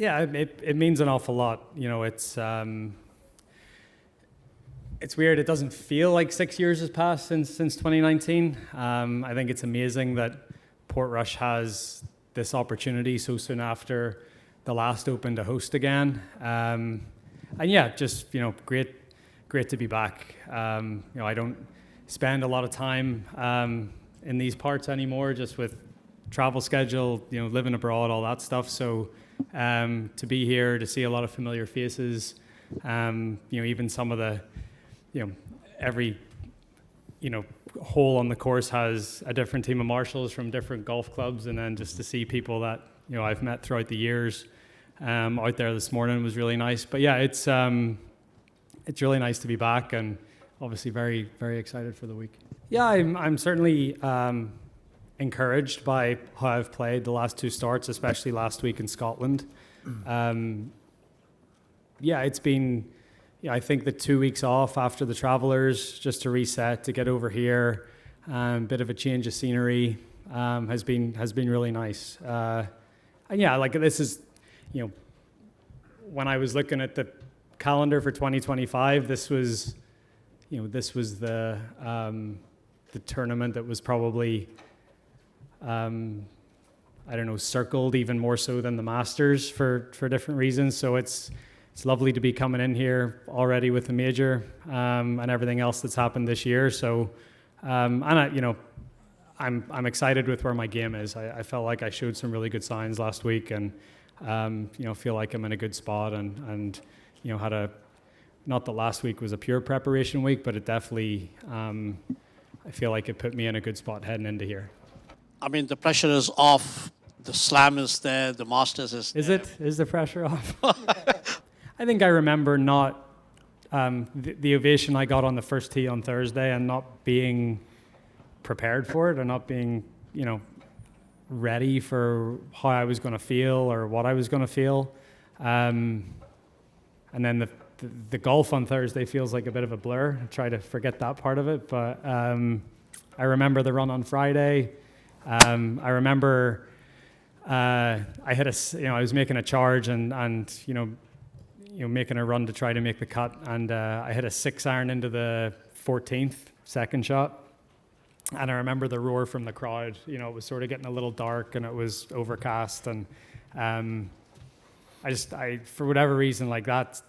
Yeah, it means an awful lot. It's weird. It doesn't feel like 6 years has passed since 2019. I think it's amazing that Portrush has this opportunity so soon after the last Open to host again. And yeah, just great to be back. I don't spend a lot of time in these parts anymore, just with travel schedule, living abroad, all that stuff. So to be here, to see a lot of familiar faces, even some of the, every, hole on the course has a different team of marshals from different golf clubs, and then just to see people that, I've met throughout the years out there this morning was really nice. But yeah, it's really nice to be back, and obviously very, very excited for the week. Yeah, I'm certainly encouraged by how I've played the last two starts, especially last week in Scotland. It's been, I think the 2 weeks off after the Travellers, just to reset, to get over here, bit of a change of scenery, has been really nice. And yeah, like this is, when I was looking at the calendar for 2025, this was the tournament that was probably, circled even more so than the Masters for different reasons. So it's lovely to be coming in here already with the major and everything else that's happened this year. So, I'm excited with where my game is. I felt like I showed some really good signs last week, and feel like I'm in a good spot, and had not that last week was a pure preparation week, but it definitely, I feel like it put me in a good spot heading into here. I mean, the pressure is off. The Slam is there. The Masters is there. Is it? Is the pressure off? I think I remember not the ovation I got on the first tee on Thursday, and not being prepared for it, or not being, ready for how I was going to feel or what I was going to feel. And then the golf on Thursday feels like a bit of a blur. I try to forget that part of it, but I remember the run on Friday. I remember I had I was making a charge and making a run to try to make the cut, and I hit a 6-iron into the 14th second shot. And I remember the roar from the crowd. It was sort of getting a little dark, and it was overcast, and I for whatever reason, like that,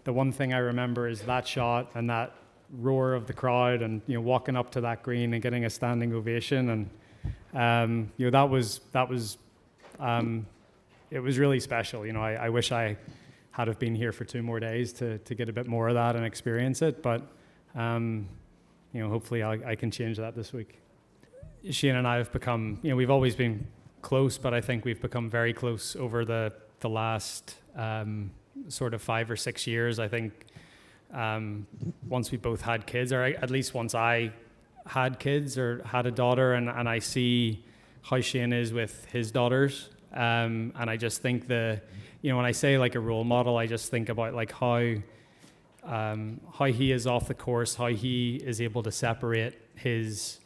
the one thing I remember is that shot and that roar of the crowd, and walking up to that green and getting a standing ovation, and that was it was really special. I wish I had have been here for 2 more days to get a bit more of that and experience it, but hopefully I can change that this week. Shane and I have become, we've always been close, but I think we've become very close over the last sort of 5 or 6 years. I think once we both had kids, or at least once I had kids or had a daughter, and I see how Shane is with his daughters, and I just think when I say like a role model, I just think about like how he is off the course, how he is able to separate his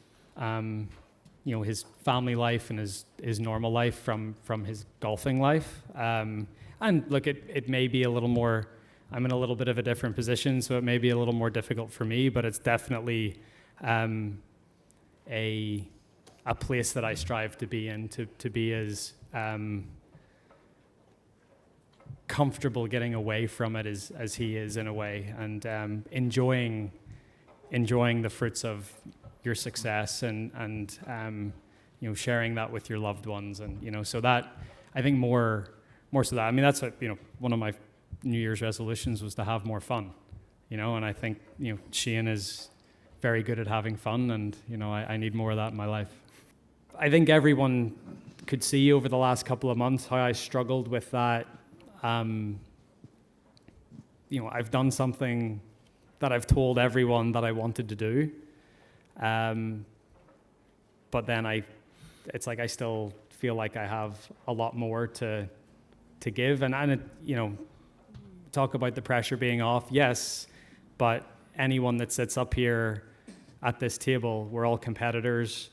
his family life and his normal life from his golfing life. And look, it may be a little more, I'm in a little bit of a different position, so it may be a little more difficult for me, but it's definitely a place that I strive to be in, to be as comfortable getting away from it as he is in a way, and enjoying the fruits of your success, and sharing that with your loved ones, and so that, I think more so that, I mean, that's what, one of my New Year's resolutions was to have more fun, and I think Shane is very good at having fun, and I need more of that in my life. I think everyone could see over the last couple of months how I struggled with that. I've done something that I've told everyone that I wanted to do, but then it's like I still feel like I have a lot more to give, and it, talk about the pressure being off, yes, but anyone that sits up here at this table, we're all competitors.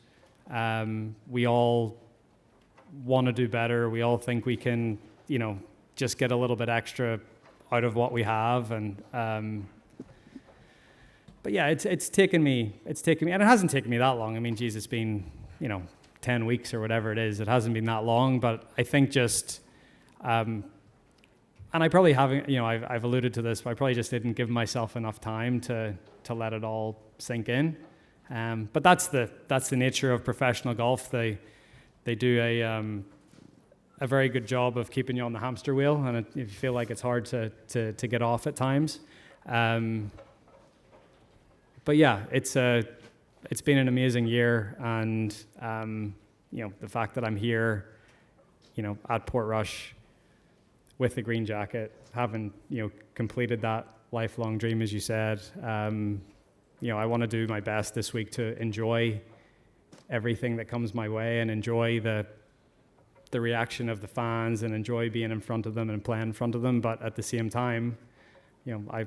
We all want to do better. We all think we can, just get a little bit extra out of what we have. And but yeah, it's taken me, and it hasn't taken me that long. I mean, geez, it's been 10 weeks or whatever it is. It hasn't been that long, but I think just and I probably haven't, I've alluded to this, but I probably just didn't give myself enough time to let it all sink in. But that's the nature of professional golf. They do a very good job of keeping you on the hamster wheel, and you feel like it's hard to get off at times. But yeah, it's been an amazing year, and the fact that I'm here, at Portrush with the green jacket, having completed that lifelong dream, as you said. I want to do my best this week to enjoy everything that comes my way and enjoy the reaction of the fans and enjoy being in front of them and playing in front of them. But at the same time, I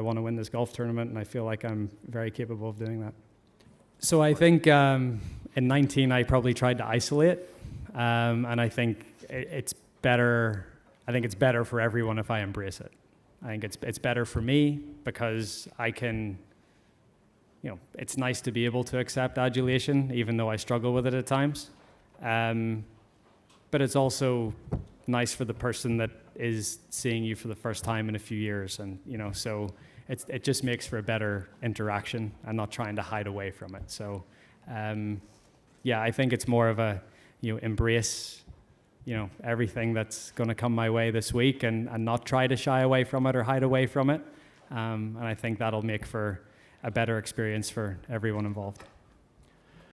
want to win this golf tournament, and I feel like I'm very capable of doing that. So I think in 19 I probably tried to isolate, and I think it's better. I think it's better for everyone if I embrace it. I think it's better for me because I can. It's nice to be able to accept adulation, even though I struggle with it at times. But it's also nice for the person that is seeing you for the first time in a few years, and so it just makes for a better interaction and not trying to hide away from it. So, I think it's more of a embrace everything that's going to come my way this week, and not try to shy away from it or hide away from it. And I think that'll make for a better experience for everyone involved.